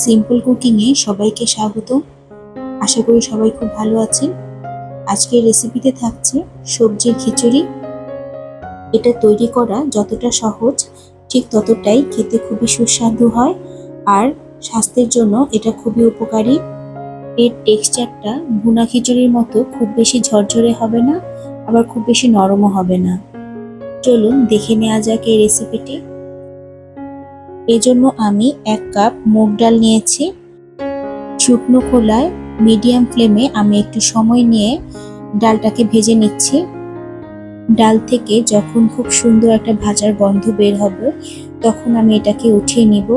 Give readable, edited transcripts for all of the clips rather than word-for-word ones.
Simple কুকিংয়ে সবাইকে স্বাগত। আশা করি সবাই খুব ভালো আছেন। আজকের রেসিপিতে থাকছে সবজির খিচুড়ি। এটা তৈরি করা যতটা সহজ ঠিক ততটাই খেতে খুবই সুস্বাদু হয়, আর স্বাস্থ্যের জন্য এটা খুবই উপকারী। এর টেক্সচারটা ভুনা খিচুড়ির মতো খুব বেশি ঝরঝরে হবে না, আবার খুব বেশি নরমও হবে না। চলুন দেখে নেওয়া যাক এই রেসিপিটি। এই জন্য আমি 1 কাপ মুগ ডাল নিয়েছি। শুকনো খোলায় মিডিয়াম ফ্লেমে আমি একটু সময় নিয়ে ডালটাকে ভেজে নিচ্ছি। ডাল থেকে যখন খুব সুন্দর একটা ভাজার গন্ধ বের হবে তখন আমি এটাকে উঠিয়ে নিব।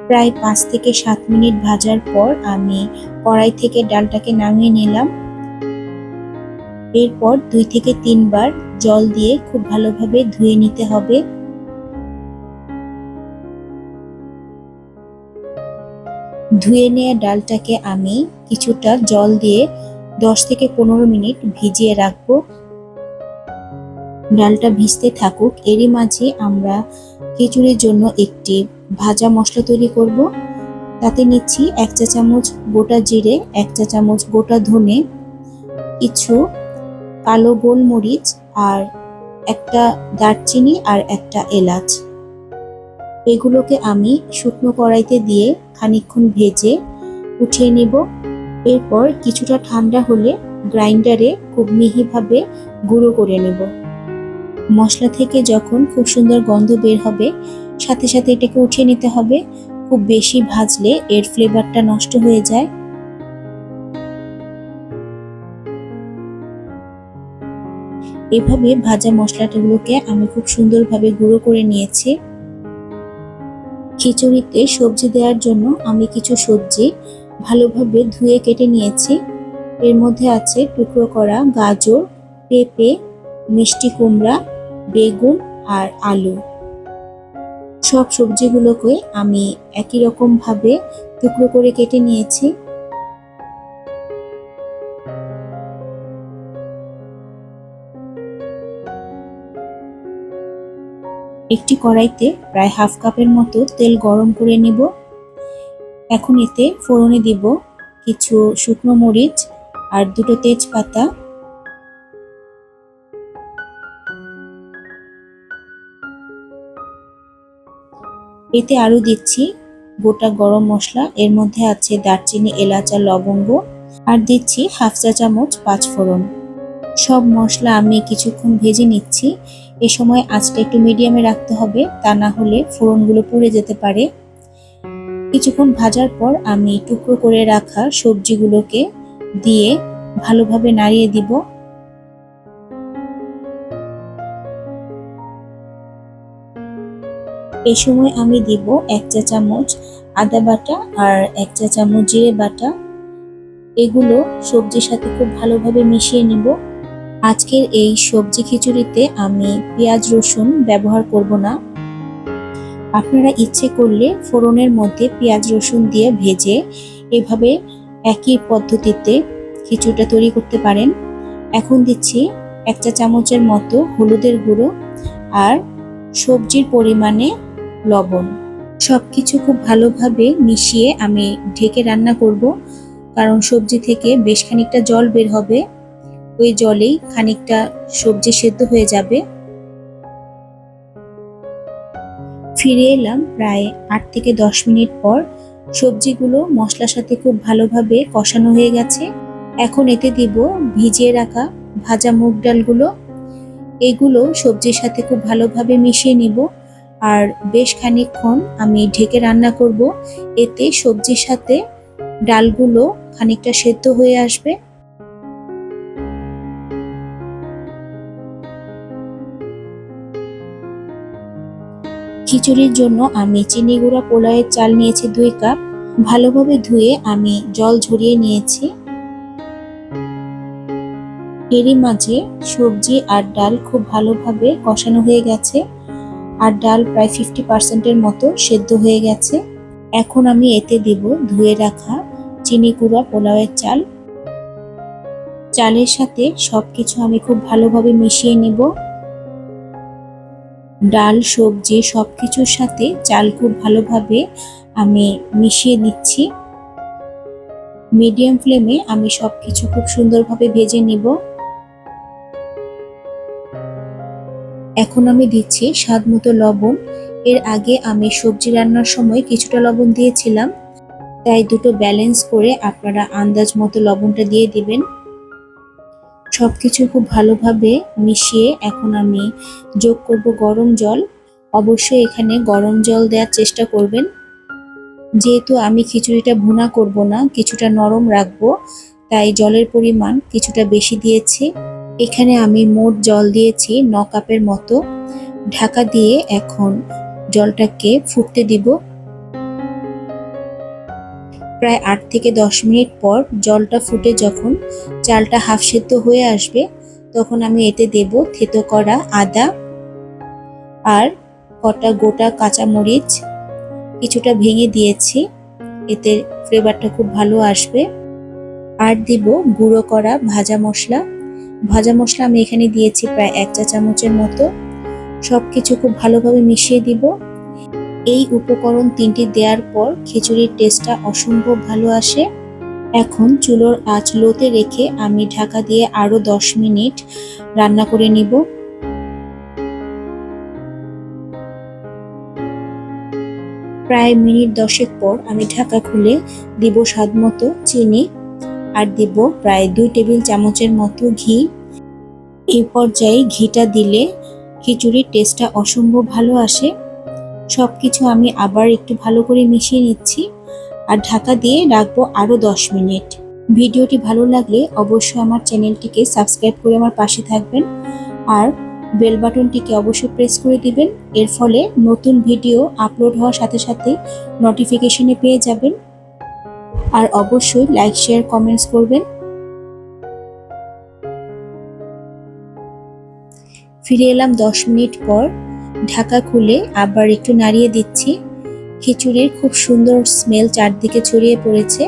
প্রায় 5 থেকে 7 মিনিট ভাজার পর আমি কড়াই থেকে ডালটাকে নামিয়ে নিলাম। এরপর 2 থেকে 3 বার জল দিয়ে খুব ভালোভাবে ধুয়ে নিতে হবে। ধুয়ে নেওয়া ডালটাকে আমি কিছুটা জল দিয়ে 10 থেকে 15 মিনিট ভিজিয়ে রাখবো। ডালটা ভিজতে থাকুক, এরই মাঝে আমরা খিচুড়ির জন্য একটি ভাজা মশলা তৈরি করব। তাতে নিচ্ছি 1 চা চামচ গোটা জিরে, 1 চা চামচ গোটা ধনে, কিছু কালো গোলমরিচ, আর একটা দারচিনি আর একটা এলাচ। এগুলোকে আমি শুকনো কড়াইতে দিয়ে খানিকক্ষণ ভেজে উঠিয়ে নিব। এরপর কিছুটা ঠান্ডা হলে গ্রাইন্ডারে খুব মিহিভাবে গুঁড়ো করে নেব। মশলা থেকে যখন খুব সুন্দর গন্ধ বের হবে সাথে সাথে এটাকে উঠিয়ে নিতে হবে। খুব বেশি ভাজলে এর ফ্লেভারটা নষ্ট হয়ে যায়। এভাবে ভাজা মশলাটাগুলোকে আমি খুব সুন্দরভাবে গুঁড়ো করে নিয়েছি। খিচুড়িতে সবজি দেওয়ার জন্য আমি কিছু সবজি ভালোভাবে ধুয়ে কেটে নিয়েছি। এর মধ্যে আছে টুকরো করা গাজর, পেঁপে, মিষ্টি কুমড়া, বেগুন আর আলু। সব সবজিগুলোকে আমি একই রকম ভাবে টুকরো করে কেটে নিয়েছি। একটি কড়াইতে প্রায় হাফ কাপের মতো তেল গরম করে নিব। এখন এতে ফোড়নে দিব কিছু শুকনো মরিচ আর 2টো তেজপাতা। এতে আরো দিচ্ছি গোটা গরম মশলা, এর মধ্যে আছে দারচিনি, এলাচ আর লবঙ্গ, আর দিচ্ছি হাফ চা চামচ পাঁচফোড়ন। সব মশলা আমি কিছুক্ষণ ভেজে নিচ্ছি। এ সময় আঁচটা একটু মিডিয়ামে রাখতে হবে, তা না হলে ফোড়নগুলো পুড়ে যেতে পারে। কিছুক্ষণ ভাজার পর আমি টুকরো করে রাখা সবজিগুলোকে দিয়ে ভালোভাবে নাড়িয়ে দিব। এই সময় আমি দিব 1 চা চামচ আদা বাটা আর 1 চা চামচ জিরে বাটা। এগুলো সবজির সাথে খুব ভালোভাবে মিশিয়ে নিব। আজকের এই সবজি খিচুড়িতে আমি পেঁয়াজ রসুন ব্যবহার করব না। আপনারা ইচ্ছে করলে ফোড়নের মধ্যে পেঁয়াজ রসুন দিয়ে ভেজে এভাবে একই পদ্ধতিতে খিচুড়িটা তৈরি করতে পারেন। এখন দিচ্ছি 1 চা চামচের মতো হলুদের গুঁড়ো আর সবজির পরিমাণে লবণ। সবকিছু খুব ভালোভাবে মিশিয়ে আমি ঢেকে রান্না করব, কারণ সবজি থেকে বেশ খানিকটা জল বের হবে। ওই জলেই খানিকটা সবজি সেদ্ধ হয়ে যাবে। ফিরে এলাম প্রায় 8 থেকে 10 মিনিট পর। সবজিগুলো মশলার সাথে খুব ভালোভাবে কষানো হয়ে গেছে। এখন এতে দিব ভিজিয়ে রাখা ভাজা মুগ ডালগুলো। এগুলো সবজির সাথে খুব ভালোভাবে মিশিয়ে নিব আর বেশ খানিকক্ষণ আমি ঢেকে রান্না করব। এতে সবজির সাথে ডালগুলো খানিকটা সেদ্ধ হয়ে আসবে। খিচুড়ির জন্য আমি চিনি গুঁড়া পোলাওয়ের চাল নিয়েছি 2 কাপ। ভালোভাবে ধুয়ে আমি জল ঝরিয়ে নিয়েছি। এরই মাঝে সবজি আর ডাল খুব ভালোভাবে কষানো হয়ে গেছে, আর ডাল প্রায় 50% মতো সেদ্ধ হয়ে গেছে। এখন আমি এতে দেব ধুয়ে রাখা চিনি গুঁড়া পোলাওয়ের চাল। চালের সাথে সবকিছু আমি খুব ভালোভাবে মিশিয়ে নিব। ডাল, সবজি সবকিছুর সাথে চাল খুব ভালোভাবে আমি মিশিয়ে নিচ্ছি। মিডিয়াম ফ্লেমে আমি সবকিছু খুব সুন্দরভাবে ভেজে নিব। এখন আমি দিচ্ছি স্বাদ মতো লবণ। এর আগে আমি সবজি রান্নার সময় কিছুটা লবণ দিয়েছিলাম, তাই দুটো ব্যালেন্স করে আপনারা আন্দাজ মতো লবণটা দিয়ে দিবেন। সবকিছু খুব ভালোভাবে মিশিয়ে এখন আমি যোগ করব গরম জল। অবশ্যই এখানে গরম জল দেওয়ার চেষ্টা করবেন, যেহেতু আমি খিচুড়িটা ভুনা করব না, কিছুটা নরম রাখবো, তাই জলের পরিমাণ কিছুটা বেশি দিয়েছি। এখানে আমি মোট জল দিয়েছি 9 কাপের মতো। ঢাকা দিয়ে এখন জলটাকে ফুটতে দিব। প্রায় 8 থেকে 10 মিনিট পর জলটা ফুটে যখন চালটা হাফ সেদ্ধ হয়ে আসবে, তখন আমি এতে দেব থেতো করা আদা আর কটা গোটা কাঁচামরিচ কিছুটা ভেঙে দিয়েছি, এতে ফ্লেভারটা খুব ভালো আসবে। আর দিব গুঁড়ো করা ভাজা মশলা। ভাজা মশলা আমি এখানে দিয়েছি প্রায় 1 চা চামচের মতো। সবকিছু খুব ভালোভাবে মিশিয়ে দিব। এই উপকরণ 3টি দেওয়ার পর খিচুড়ির টেস্টটা অসম্ভব ভালো আসে। এখন চুলোর আঁচ লোতে রেখে আমি ঢাকা দিয়ে আরো 10 মিনিট রান্না করে নিব। প্রায় মিনিট 10 পর আমি ঢাকা খুলে দিব স্বাদ মতো চিনি আর দিব প্রায় 2 টেবিল চামচের মতো ঘি। এই পর্যায়ে ঘিটা দিলে খিচুড়ির টেস্টটা অসম্ভব ভালো আসে। সবকিছু আমি আবার একটু ভালো করে মিশিয়ে নিচ্ছি আর ঢাকা দিয়ে রাখবো আরো 10 মিনিট। ভিডিওটি ভালো লাগলে অবশ্যই আমার চ্যানেলটিকে সাবস্ক্রাইব করে আমার পাশে থাকবেন আর বেল বাটনটিকে অবশ্যই প্রেস করে দিবেন। এর ফলে নতুন ভিডিও আপলোড হওয়ার সাথে সাথে নোটিফিকেশনে পেয়ে যাবেন। আর অবশ্যই লাইক শেয়ার কমেন্টস করবেন। ফিরে এলাম 10 মিনিট পর। ঢাকা খুলে আবার একটু নাড়িয়ে দিচ্ছি। খিচুড়ির খুব সুন্দর স্মেল চারদিকে ছড়িয়ে পড়েছে।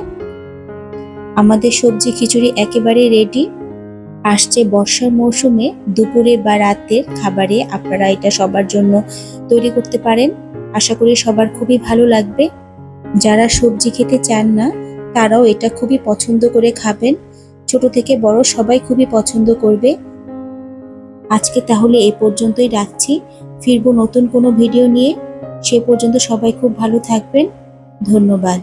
আমাদের সবজি খিচুড়ি একেবারে রেডি। আসছে বর্ষার মৌসুমে দুপুরে বা রাতের খাবারে আপনারা এটা সবার জন্য তৈরি করতে পারেন। আশা করি সবার খুবই ভালো লাগবে। যারা সবজি খেতে চান না তারাও এটা খুবই পছন্দ করে খাবেন। ছোট থেকে বড় সবাই খুবই পছন্দ করবে। আজকে তাহলে এই পর্যন্তই রাখছি। ফিরবো নতুন কোনো ভিডিও নিয়ে। সে পর্যন্ত সবাই খুব ভালো থাকবেন। ধন্যবাদ।